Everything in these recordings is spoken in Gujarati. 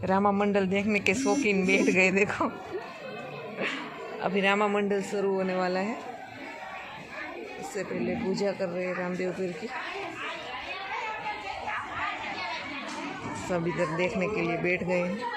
रामा मंडल देखने के शौकीन बैठ गए। देखो अभी रामा मंडल शुरू होने वाला है। इससे पहले पूजा कर रहे हैं रामदेव पीर की। सब इधर देखने के लिए बैठ गए हैं।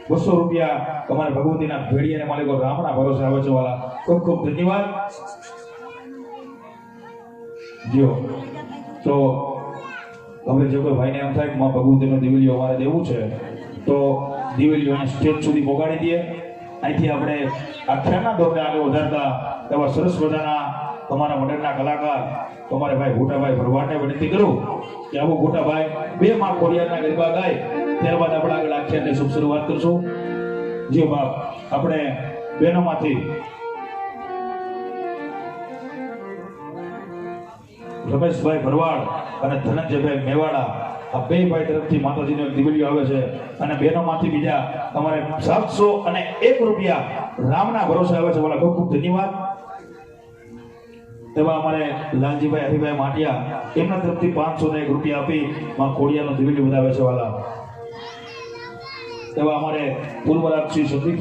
₹200 તમારે ભગવતીના ભેડિયાને માલિકો રામના ભરોસે આવે છે વાલા ખૂબ ખૂબ ધન્યવાદ જો તો હવે જો કોઈ ભાઈને એમ થાય કે માં ભગવતીનો દિવેલીઓ અમારે દેવું છે તો દિવેલીઓને સ્ટેજ સુધી પહોંચાડી દઈએ અહીંથી આપણે આખ્યાનના દોરને આગળ વધારતા એવા સરસ મજાના તમારા મંડળના કલાકાર તમારે ભાઈ ભૂટાભાઈ ભરવાડને વિનંતી કરું કે આવો ભૂટાભાઈ 2 માં ખોડિયારના ગરબા ગાય ત્યારબાદ આપણે આગળ આખ્યાનની શુભ શરૂઆત કરશું જી બાપ આપણે બહેનોમાંથી રમેશભાઈ ભરવાડ અને ધનંજયભાઈ મેવાડા આ 2 ભાઈ તરફથી માતાજીનો દિવેલીઓ આવે છે અને બહેનોમાંથી બીજા તમારે 701 રામના ભરોસે આવે છે વાલા ખૂબ ખૂબ ધન્યવાદ એવા અમારે લાલજીભાઈ હરિભાઈ માટિયા એમના તરફથી 501 આપી માં ખોડિયાનો દિવેલી વધાવે છે વાલા એવા અમારે પૂર્વરાજ શ્રી સંદીપ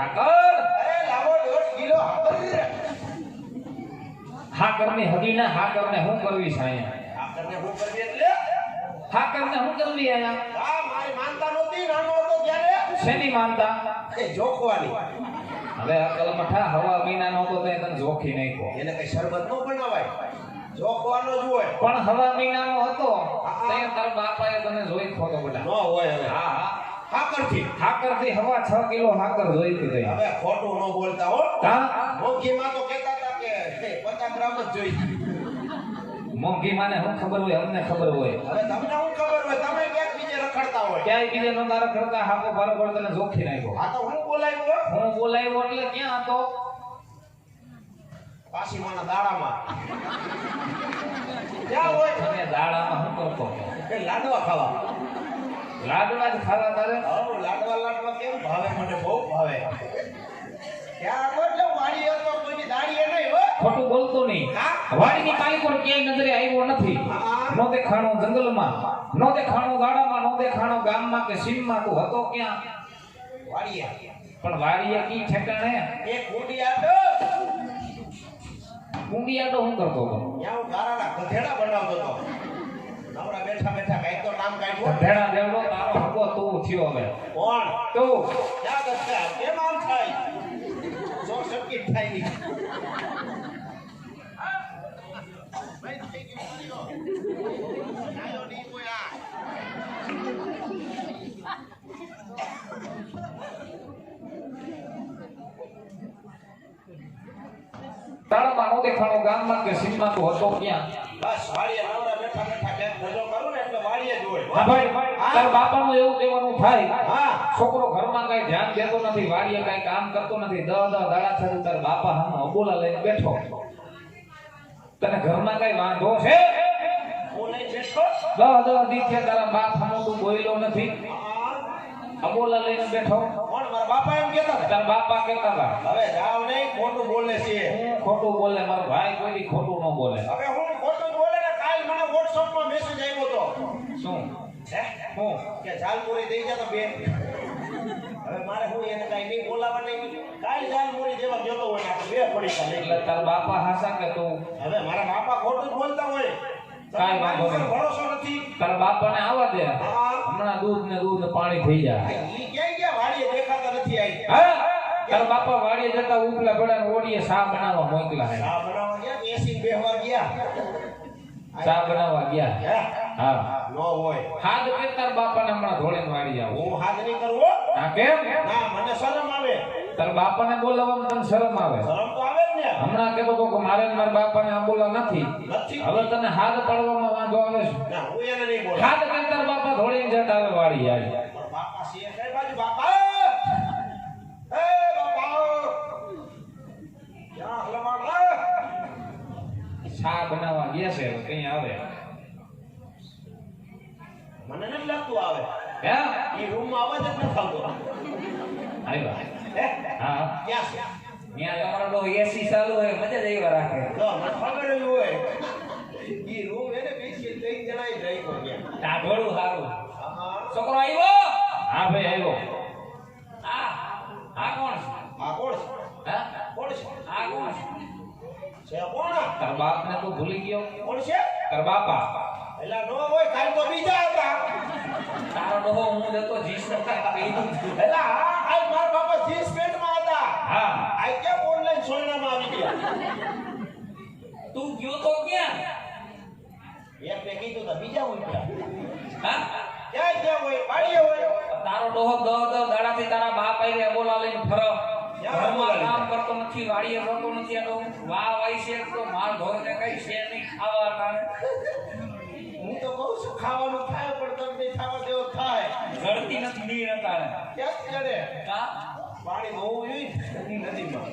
ઠાકર અરે લાવો 1.5 કિલો હાકર. હાકરની હગીને હાકરને હું કરવી છે અહીંયા? હાકરને હું કરવી એટલે? હાકરને હું કરવી અહીંયા? આ મારી માનતા નહોતી, નાનો હતો ત્યારે. શેની માનતા? એ જોખવાની. હવે અકલ મઠા હવા વિના નહોતો તો તને જોખી નાખ્યો. એને કઈ શરબત નો બનાવાય. જોખવાનો જ હોય. પણ હવા વિનાનો હતો તે તારા બાપાએ તને જોઈ ખોતો બેટા. નો હોય હવે. હા હા હાકરથી. હાકરથી હવા 6 કિલો હાકર જોઈતી હતી. હવે ખોટું ન બોલતા હો. હા મોંઘીમાં તો કહેતા હતા કે 50 ગ્રામ જ જોઈએ. મોંઘી માને હું ખબર હોય, અમને ખબર હોય. હવે તમને શું ખબર હોય, તમે ક્યાંક બીજે રખડતા હોય. ક્યાંય બીજે નો તારા કરતા હાકો બરોબર તને જોખી નાખ્યો. આ તો હું બોલાવ્યો હું બોલાવ્યો એટલે ક્યાં હતો? પાસીમાના દાડામાં. ક્યાં હોય? તમે દાડામાં શું કરતો? એ લાડવા ખાવા. લાડવા જ ખાવા તારે? હઉ, લાડવા કેમ ભાવે? મને બહુ ભાવે. ક્યાં આગળ જો વાડી હતો કોઈની દાડીએ નહીં હો. ખોટું બોલતો નહીં. હા? વાડીની કાલીકોર ક્યાંય નજરે આવ્યો નથી. હા. નો દેખાણો જંગલમાં, નો દેખાણો ગાડામાં, નો દેખાણો ગામમાં કે સીમમાં. તું હતો ક્યાં? વાડીએ. પણ વાડીએ કી ઠેકાણે? એ કુંડી આડો. કુંડિયાડો હું કરતો હતો? ત્યાં હું ગારાના ગધેડા બનાવતો હતો. નવરા બેઠા બેઠા કાંઈક તો નામ કાઢ્યું. ભેડા દેવડો તારો હકો તું થયો હવે. કોણ? તું ક્યાં ગધેડા? કેમ આમ થાય? શોર્ટ સર્કિટ થાય નહીં. તારામાં નો દેખાણો ગામમાં કે સીમમાં તું હતો ક્યાં? બસ વાડીએ નવરા બેઠા બેઠા કેમ ધંધો કરું ને એટલે વાડીએ જ હોય. હા ભાઈ, તાર બાપાનું એવું કહેવાનું થાય. હા. છોકરો ઘરમાં કઈ ધ્યાન દેતો નથી, વાડીએ કઈ કામ કરતો નથી, 10 દાડા થયું તાર બાપા હામે અબોલા લઈને બેઠો. તને ઘરમાં કઈ વાંધો છે? હું લઈ બેઠો. 10 દી થયા તારા બાપ હામે તું બોલ્યો નથી, હા. અબોલા લઈને બેઠો. કોણ? મારા બાપા એમ કહેતા હતા. તાર બાપા કહેતા હતા હવે જાવ નહીં, ખોટું બોલે છે. હું ખોટું બોલે, મારો ભાઈ કોઈ દી ખોટું ન બોલે. હવે હું ખોટું બોલે ને કાલ મને WhatsApp માં મેસેજ આવ્યો તો. શું? હે? હું કે ઝાલમુરી દઈ જા તો બેન. હવે મારે હું એને કાઈ નહીં બોલાવા નહીં. કાલ ઝાલમુરી દેવા ગયો તો હોય ને આપણે બે પડી કા લઈ. એટલે તાર બાપા હાસા કે તું? હવે મારા બાપા ખોટું જ બોલતા હોય. કાંઈ વાંધો નહીં. ભરોસો નથી. તાર બાપાને આવવા દે, હા. હમણાં દૂધ ને પાણી થઈ જાય. ઈ ક્યાં ગયા? વાડીએ દેખાતા નથી આવી. હા? તાર બાપા વાડીએ જતા ઉપલા પડા ઓડીએ ચા બનાવવા મોકલા હે. ચા બનાવવા ગયા કે એસી બેહવા ગયા? ચા બનાવવા ગયા. હે? હા. નો હોય. હાથ કે તાર બાપાને હમણાં ધોળે વાડી આવો. હું હાથ નહીં કરું હો. હા કેમ? ના, મને શરમ આવે. તાર બાપાને બોલાવવામાં તને શરમ આવે? શરમ તો આવે જ ને. હમણાં કહેતો તો કે મારે ને મારા બાપાને આ બોલા નથી. નથી. હવે તને હાથ પાડવામાં વાંધો આવે છે? ના, હું એને નહીં બોલું. હાથ કે તાર બાપા ધોળીને જતા આવે વાડી આવી. પણ બાપા છે કઈ બાજુ? બાપા એ બાપા ક્યાં હલવાડ? ચા બનાવવા ગયા છે, હવે કઈ આવે? મને નથી લાગતું આવે. હે? ઈ રૂમમાં અવાજ જ નથી આવતો. આવ્યા. હે? હા. ક્યાં છે? ત્યાં તમારો ડો એસી ચાલુ હોય, મજા જ આવ્યા રાખે. તો મને ખબર જ હોય. ઈ રૂમ એને બેસી 3 જણા જ રહી ગયા. ટાઢોળું સારું. હા. છોકરો આવ્યો? હા ભાઈ આવ્યો. આ કોણ છે? આ કોણ છે? હા? કોણ છે? આ કોણ છે? છે કોણ? તાર બાપને તું ભૂલી ગયો? કોણ છે? તાર બાપા. એલા નો હોય, કાલ તો બીજા હતા. તારો ડોહો હું જતો જીસ નો કાંઈ કહી. એલા હા, આજ મારા બાપા જીન્સ પેન્ટમાં હતા. હા. આ કેમ ઓનલાઈન સોયનામાં આવી ગયા? તું ગયો તો ક્યાં? એકને કીધું તો બીજા ઉઠ્યા. હા? ક્યાં ક્યાં હોય? વાડીએ હોય. તારો ડોહો 10 દાડાથી તારા બાપ આઈને બોલા લઈને ફરો. ઘરમાં કામ કરતો નથી, વાડીએ જતો નથી, આ તો વાહ વાઈ છે તો માર ઢોરને કઈ છે નહીં ખાવા કારણે. હું તો કહું છું ખાવાનું થાય પણ તમને ખાવા દેવો થાય. જડતી નથી નીર કારણે. ક્યાં ચડે? કા? પાણી હોવું જોઈએ નદીમાં.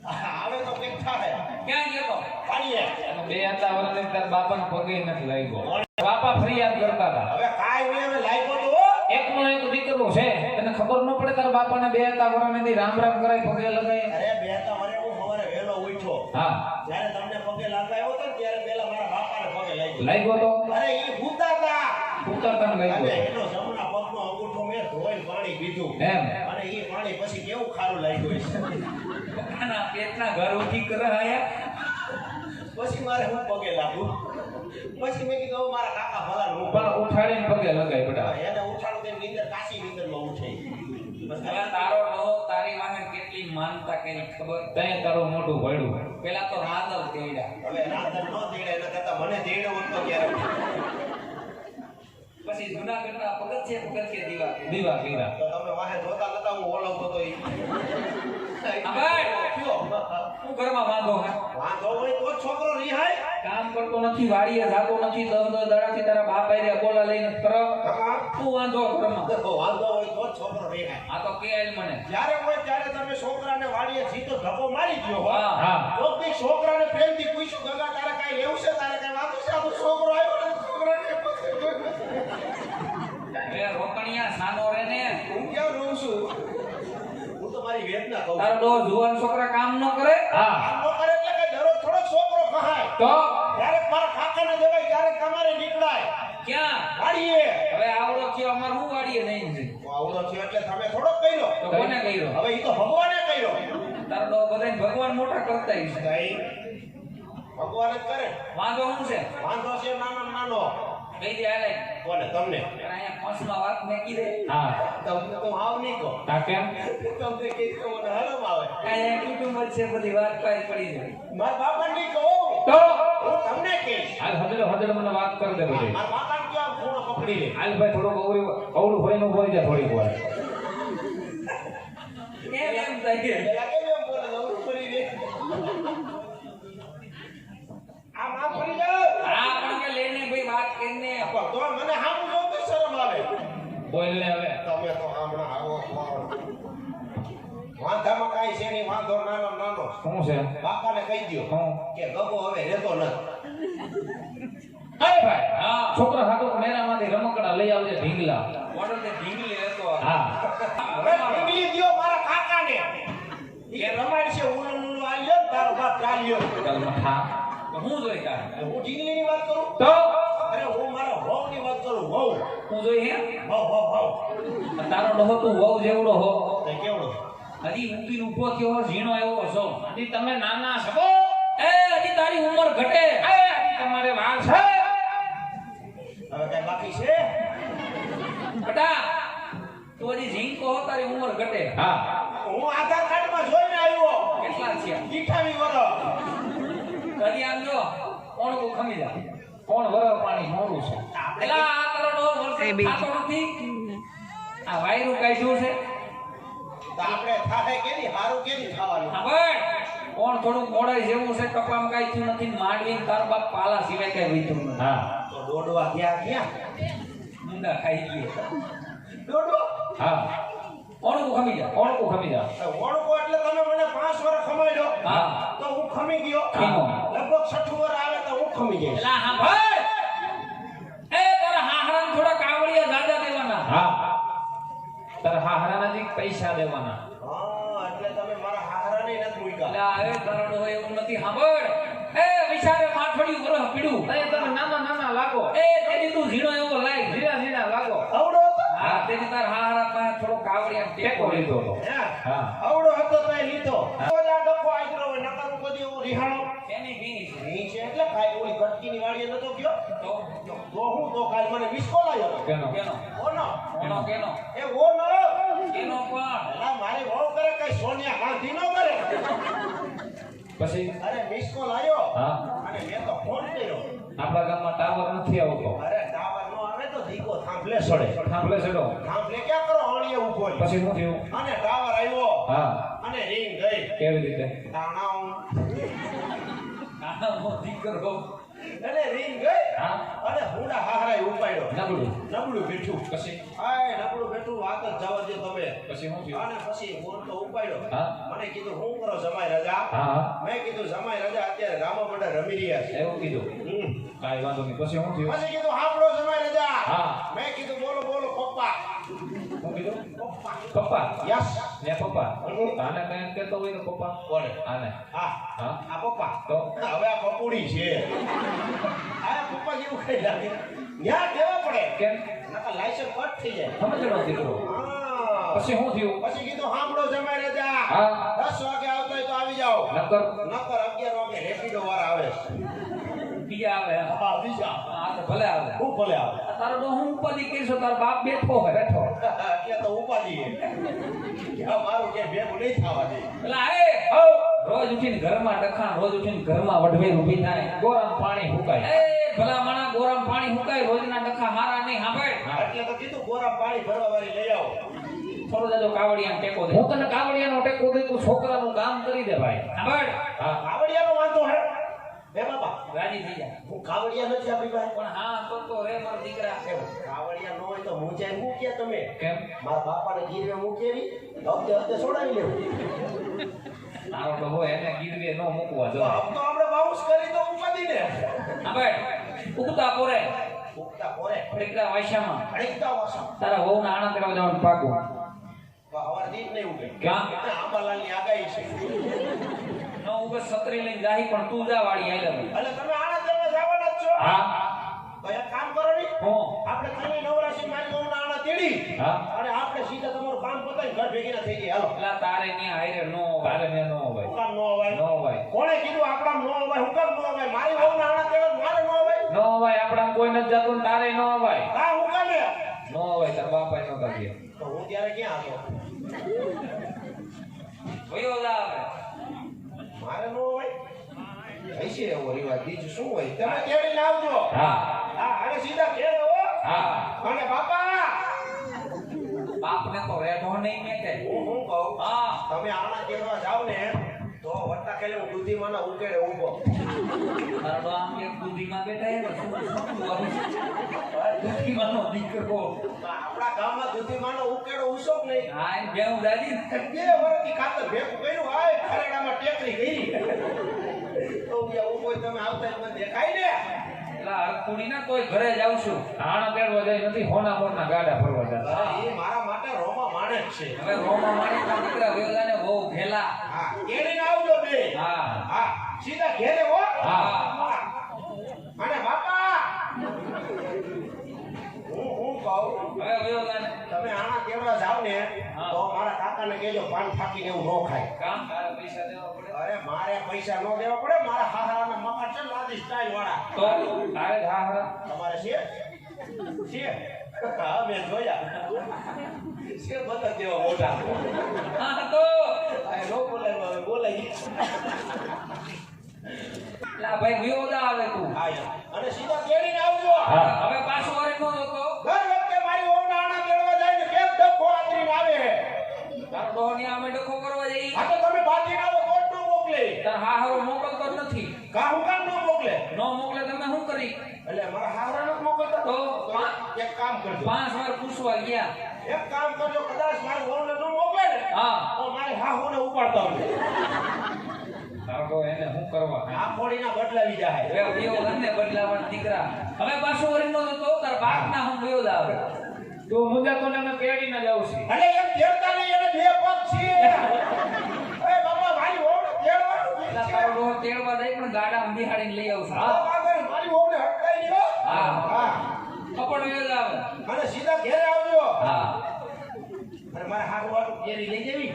આવે તો કંઈક થાય. ક્યાં ગયો? વાડીએ. બે હતા વર્ષે તાર બાપાને પગે નથી લાગ્યો. બાપા ફરિયાદ કરતા હતા. હવે કાંઈ નહીં, હવે લાગ્યો તો એકનો એક દીકરો છે, તને ખબર ન પડે તાર બાપાને બે હતા વર્ષે રામ રામ કરાય પગે લગાય? અરે બેતા વરે હું સવારે વહેલો ઉઠ્યો. હા. જ્યારે તમને પગે લાગાયો હતો ને ત્યારે પહેલા મારા બાપાને પગે લાગ્યો. લાગ્યો તો? અરે ઈ ભૂતા હતા. ઉતરતા અને લાગ્યો. એનો જમણા પગનો અંગૂઠો મેં ધોઈને પાણી પીધું એમ અને ઈ પાણી પછી કેવું ખારું લાગ્યું હશે આના પેટના ઘર ઉઠી કરે આયા પછી મારે હું પગે લાગુ પછી મેં કીધું હવે મારા કાકા ભલા નું પણ ઉઠાડીને પગે લગાય બેટા એને ઉઠાડું તે નીંદર કાશી નીંદરમાં ઉઠે હવે તારો ડોહો તારી વાહે કેટલી માનતા કરી ખબર તય તારો મોટું ભળ્યું પેલા તો રાંદલ તેડા હવે રાતર નો દેડે એના કરતા મને દેડો હતો ક્યારે પછી જૂનાગઢના પગથિયે દીવા કર્યા તો તમે વાહે જોતા નતા હું ઓળખતો તો ઈ આભાઈ! કયો? હું ઘરમાં વાંધો હે વાંધો હોય તો છોકરો રિહાય કામ કરતો નથી વાડીએ જાતો નથી 10 દાડાથી તારા બાપ આયરે બોલા લઈને ફરો તું વાંધો ઘરમાં વાંધો હોય તો છોકરો રિહાય આ તો કે આલ મને જ્યારે હોય ત્યારે તમે છોકરાને વાડીએ જીતો ધક્કો મારી દ્યો હો હા, હા. તો બી છોકરાને પ્રેમથી પૂછ્યું ગગા તારે કાઈ લેવું છે તારે કાઈ વાંધો છે આ તો છોકરો આવ્યો ને છોકરાને એ રોકણિયા સાનો રે ને હું ક્યાં રહું છું હું તો મારી વેદના કહું તારો ડોહો જુવાન છોકરા કામ ન કરે આમ નો કરે એટલે કઈ દરરોજ થોડો છોકરો કહાય તો ત્યારે મારા કાકાને દેવાય ત્યારે તમારે નીકળાય ક્યાં વાડીએ હવે આવડો થયો અમાર હું વાડીએ નહીં છે આવડો છે એટલે તમે થોડો કર્યો તો કોને કર્યો હવે ઈ તો ભગવાને કર્યો તારો ડોહો બધાને ભગવાન મોટા કરતા હશે કઈ ભગવાન જ કરે વાંધો શું છે વાંધો છે નાનો નાનો કઈ દે આલે કોને તમને અહીંયા પાંચમાં વાત મેકી દે હા તમને તો હાવ નહીં કહો તા કેમ તમને કઈ તો મને હરમ આવે અહીંયા કુટુંબ જ છે બધી વાત પાઈ પડી જાય મારા બાપા નહીં કહો તો હું તમને કહીશ હાલ હજડો મને વાત કરી દે બધી મારા બાપા ને ક્યાં ફોન પકડી લે હાલ ભાઈ થોડુંક અવળું ભાઈનું બોલી જા થોડીક વાર એમ થાય પેલા કેમ એમ બોલે જરૂર પડી રે આ માં પડી જાવ આ પણ કે લેને ભાઈ વાત કરીને પણ તો મને હામું જોઉં તો શરમ આવે બોલ લે હવે તમે તો હમણાં આવો વાંધામાં કાંઈ છે નહીં વાંધો નાનો નાનો શું છે બાપાને કહી દ્યો હું કે ગગો હવે રહેતો નથી અરે ભાઈ હા છોકરો હાટો મેરામાંથી રમકડા લઈ આવજે ઢીંગલા ઓર્ડર તે ઢીંગલી હતો હા હવે ઢીંગલી દ્યો મારા કાકાને એ રમાડ છે ઉલું ઉલું આલ્યો ને તારો બાપ ચાલ્યો ચાલ મઠા તો હું જોઈ કાઢ હું ઢીંગલીની વાત કરું તો અરે હું મારા વહુની વાત કરું વહુ હું જોઈ હે વહુ વહુ વહુ તારો ડોહો તું વહુ જેવડો હો તે કેવડો હજી ઊંઘી ઊભો થયો ઝીણો આવ્યો હશો હજી તમે નાના છો એ હજી તારી ઉંમર ઘટે હજી તમારે વાર છે હવે કઈ બાકી છે બટા તું હજી ઝીંકો હો તારી ઉંમર ઘટે હા હું આધાર કાર્ડમાં જોઈને આવ્યો કેટલા છે 28 વર્ષ હજી આમ જો કોણ કો ખમી જા કોણ વરર પાણી મોરું છે એલા આ તારો ડોહો વર્ષે એ બી. ખાતો નથી આ વાયરું કાઢ્યું છે તો આપણે થાય કેની હારું કેની ખાવાનું ખબર કોણ થોડું મોડાઈ જેવું છે કપામ કાઈ થયું નથી માંડવી તાર બાપ પાલા સિવાય કઈ વીતું નથી હા તો દોડવા ગયા ક્યાં મુંડા ખાઈ ગયો દોડવા હા કોણ કો ખમી જા કોણ કો ખમી જા વણકો એટલે તમે મને 5 વર્ષ ખમાડ્યો હા તો હું ખમી ગયો ખીમો. લગભગ 60 વર્ષ આવે તો હું ખમી જઈશ એલા હા ભાઈ એ તારા હાહરાને થોડા કાવડિયા દાદા દેવાના હા તારા હાહરા નજીક પૈસા દેવાના હા એટલે તમે મારા હારાને નથી મૂક્યા એલા એ તારો ડોહો એવું નથી સાંભળ એ વિચારે માથોડી વરહ પીડું અહીં તમે નાના નાના લાગો એ તેની તું ઝીણો એવો લાગ ધીરા ધીરા લાગો આવડો હતો હા તેની તાર હાહરા પાસે થોડો કાવડિયા ટેકો લીધો તો હે? હા આવડો હતો તો એ લીધો તો જ આ ડખો આદરો હોય નકર હું કદી હું રિહાણો એની ભીની છે નહીં છે એટલે કાઈ ઓલી કટકીની વાડીએ નતો ગયો તો તો હું તો કાલ મને મિસ કોલ આવ્યો હતો કેનો કેનો ઓનો કોનો કેનો એ ઓનો કેનો પણ એલા મારી વહુ કરે કઈ સોનિયા ગાંધી નો કરે પછી અરે મિસ કોલ આવ્યો હા અને મેં તો ફોન કર્યો આપણા ગામમાં ટાવર નથી આવતો અરે ટાવર નો આવે તો દીકો થાંભલે સડે સાંભળે છે તો થાંભલે ક્યાં કરો અણીએ ઉભો રહ્યો. પછી શું થયું અને ટાવર આવ્યો હા અને રિંગ ગઈ કેવી રીતે તાણાઉ કાનો દીકરો અને રિંગ ગઈ હા અને હુંડા હાહરાએ ઉપાડ્યો નબળું નબળું બેઠું પછી આય નબળું બેઠું વાત જ જવા દે તમે પછી શું થયું અને પછી ફોન તો ઉપાડ્યો હા મને કીધું હું કરો જમાઈ રજા હા મેં કીધું જમાઈ રજા અત્યારે રામા મંડળ રમી રહ્યા છે એવું કીધું કાંઈ વાંધો નહીં પછી શું થયું પછી કીધું હાંભળો જમાઈ રજા હા. મેં કીધું બોલો બોલો પપ્પા શું કીધું પપ્પા પપ્પા યસ ને પપ્પા આને કઈ કહેતો હોય તો પપ્પા કોને આને હા હા આ પપ્પા તો હવે આ પપુડી છે આ પપ્પા જેવું કઈ લાગે ન્યા કેવા પડે કેમ નકર લાયસન્સ કટ થઈ જાય સમજણો દીકરો હા પછી શું થયું? પછી કીધું સાંભળો જમાઈ રાજા, હા 10 વાગે આવતા હોય તો આવી જાઓ, નકર નકર 11 વાગે રેપિડો વાળા આવે. બીજા આવે. હા બીજા હા તો ભલે આવે. હું ભલે આવે. તારો તો હું ઉપાધિ કરીશું, તારો બાપ બેઠો હોય બેઠો. એટલે તો ઉપાધિ છે. આ મારું કે ભેગું નહીં થવા દે. પેલા એ રોજ ઉઠીને ઘરમાં ડખાણ, રોજ ઉઠીને ઘરમાં વઢવેર ઊભી થાય, ગોરામ પાણી હુકાય. એ ભલા માણા ગોરામ પાણી હુકાય, રોજના ડખા મારા નહીં સાંભળ. એટલે તો કીધું ગોરા પાણી ભરવા વાળી લઈ આવો. થોડો જાજો કાવડિયાનો ટેકો દે. હું તને કાવડિયાનો ટેકો દે, તું છોકરાનું કામ કરી દે ભાઈ. સાંભળ. હા કાવડિયાનો વાંધો હે હે બાપા, રાજી થઈ જા. હું કાવડિયા નથી આપી ભાઈ. પણ હા તો રે મારા દીકરા. કાવડિયા ન હોય તો મુંજાઈ મૂક્યા તમે. કેમ? મારા બાપાને ગીરવે મૂકેલી, હપ્તે હપ્તે છોડાવી લેવું. તારો તો હોય એને ગીરવે ન મૂકવા તો જો. આમ તો આપણે બાઉન્સ કરી તો ઉપાધી ને. સાંભળ. ઉગતા પોરે ઉગતા પોરે દીકરા વાયસામાં અડકતા વાસા તારા વહુના આણા કરવા જવાનું પાકું. હવાર દીપ નહીં ઉગે. ક્યાં? આંબાલાલની આગાહી છે. ન ઉગે છત્રી લઈને જાહી, પણ તું જા વાળી આઈ લે. એટલે તમે આણા દેવા જવાના જ છો. હા તો એક કામ કરો ની, હું આપણે તમે નવરાશી મારી ગૌના આણા તેડી હા અને આપણે સીધા તમારું કામ પતાવી ઘર ભેગીના થઈ ગયા. હાલો પેલા તારે ને હારે નો તારે ને નો ભાઈ હુકામ નો અવાય. નો ભાઈ કોણે કીધું આપણા નો અવાય? હુકામ નો અવાય? મારી ગૌના આણા તેડો મારે નો અવાય. નો ભાઈ આપડા કોઈ નથી જાતું, તારે નો ભાઈ કા હુકામે? નો ભાઈ તાર બાપા નો કાઢી. તો હું ત્યારે ક્યાં હતો? વયો જા હવે. મારે નો અવાય? હશે એવો રિવાજ, બીજું શું હોય? તમે તેડીને આવજો. હા હા અને સીધા ઘેર આવો. હા અને બાપા બાપને તો રેઢો નહીં મેકે. હું કહું, હા તમે આણા તેડવા જાવ ને તો વટ્ટા ખેલે હું દૂધીમાંના ઉકેડે ઊભો. તારો તો આમ એક દૂધીમાં બેઠા હે ને શું દૂધીમાંનો દીકરો. આપણા ગામમાં દૂધીમાંનો ઉકેડો ઉસો જ નહીં. હા એ બેવું દાદી 2 વર્ષથી ખાતર ભેગું કર્યું, આય ખરેડામાં ટેકરી ગઈ. તો ત્યાં ઊભો તમે આવતા જ મને દેખાય ને. પેલા હરકુડી ના તોય ઘરે જ આવશું. આણા તેડવા જાય નથી, હોના મોરના ગાડા ફરવા જતા. એ મારા માટે રોમા માણે જ છે. હવે રોમા માણેકના દીકરા વેલાને બહુ ઘેલા. હા તેડીને આવજો બે. હા હા સીધા ઘેરે હો. હા હા. અને બાપા હું કહું, હવે વેલાને તમે આણા તેડવા જાવ ને હા. તો મારા કાકાને કહેજો પાન ફાકીને એવું ન ખાય. કામ તારે પૈસા દેવા પડે. અરે મારે પૈસા ન દેવા પડે, મારા હાહારાના મકાન છે લાદી સ્ટાઇલ વાળા. તો તારે જ હા હા તમારે છે? છે? હા મેં જોયા છે બધા જેવા મોટા. હા તો આ નો બોલાય હવે બોલાય. લા ભાઈ વિયોદા આવે તું. આયા અને સીધા તેડીને આવજો. હા હવે પાછો વરે નો હતો. દર વખતે મારી ઓવના આણા તેડવા જાય ને કેમ ડખો આતરીને આવે. તારો ડોહની આમે ડખો કરવા જઈ. આ તો તમે બાજીને આવો તો જ ન મોકલે. તાર હાહરો મોકલતો જ નથી. કા હું કામ ન મોકલે? નો મોકલે તમે શું કરી? એટલે મારા હાવરાને જ મોકલતા તો એક કામ કરજો. 5 વાર પૂછવા ગયા. એક કામ કરજો, કદાચ મારી ઓવને ન મોકલે ને હા તો મારી હાહુને ઉપાડતા હોય. તારો તો એને શું કરવા? આ ફોડીના બદલાવી જાય. હવે વિયોદાને બદલાવાના દીકરા. હવે પાછો વરે નો હતો, તાર બાપના હું વિયોદા આવે. તો મુંજા તો ને પેડીને જાવ છે. એટલે એમ તેડતા નહીં, એને 2 પગ છે. એ બાપા મારી ઓવને તેડવાનું તારો છે. ડોહ તેડવા જાય પણ ગાડામાં બિહાડીને લઈ આવશે. હા બાપા મારી ઓવને હટકાઈ નહીં હો. હા. હા કપડ વિયોદા આવે. અને સીધા ઘેરે આવજો. હા અને મારે હારું વાળું કેરી લઈ જવી.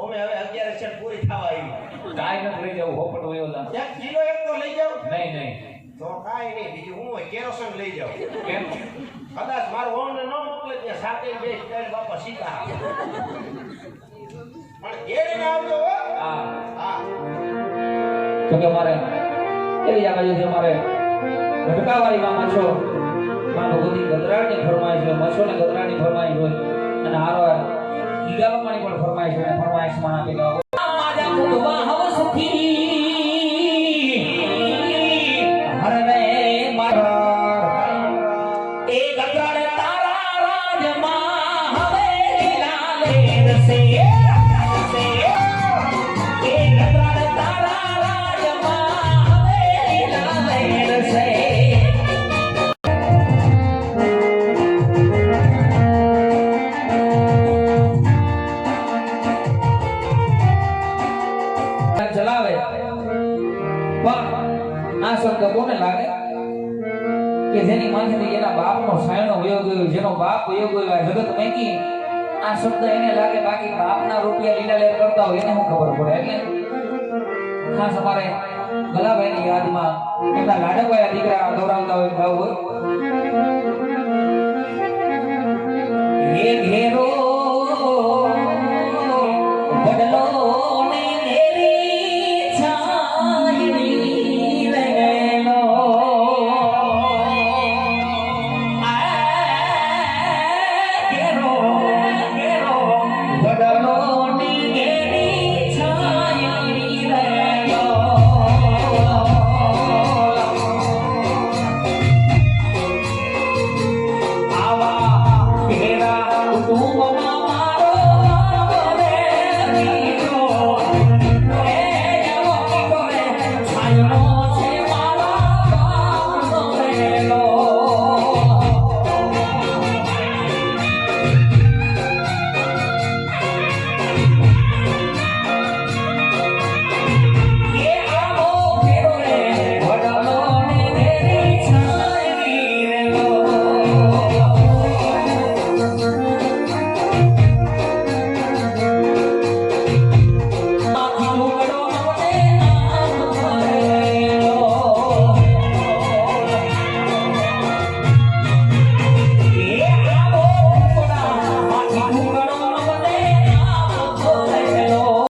ઓમે હવે 11 સેટ પૂરી થવા આવી. કાઈ નથી લઈ જવું, હોપટ વિયોદા. 1 કિલો એક તો લઈ જાવ. નહીં નહીં. તો કાઈ નહીં, બીજું હું હોય કેરોસન લઈ જાવ. કેમ? કદાચ મારો ઓને ન મોકલે ત્યાં સાથે બે સ્ટાઈલ બાપા સીધા. પણ ઘેરીને આવજો હો. હા હા તો કે મારે એવી આગળ છે મારે ઘટકાવાળી માં મછો માનો બધી ગદરાની ફરમાઈશ હોય, મછોને ગદરાની ફરમાઈશ હોય અને હારો ઈગાલમાની પણ ફરમાઈશ હોય, ફરમાઈશ માં આપી દો. માજા કુદવા હવ સુખી હરને મારા એ ગદરાને તારા રાજમાં હવે લીલાલે રસે ચલાવે પણ આ શબ્દ કોને લાગે કે જેની માથેથી એના બાપનો સાયણો વયો ગયો, જેનો બાપ વયો ગયો આ જગત મેકી આ શબ્દ એને લાગે, બાકી બાપના રૂપિયા લીલા લેર કરતા હોય એને શું ખબર પડે. એટલે ખાસ અમારે ગલાભાઈની યાદમાં એમના લાડકવાયા દીકરા ગૌરાવતા હોય ગાવું હોય. હે ઘેરો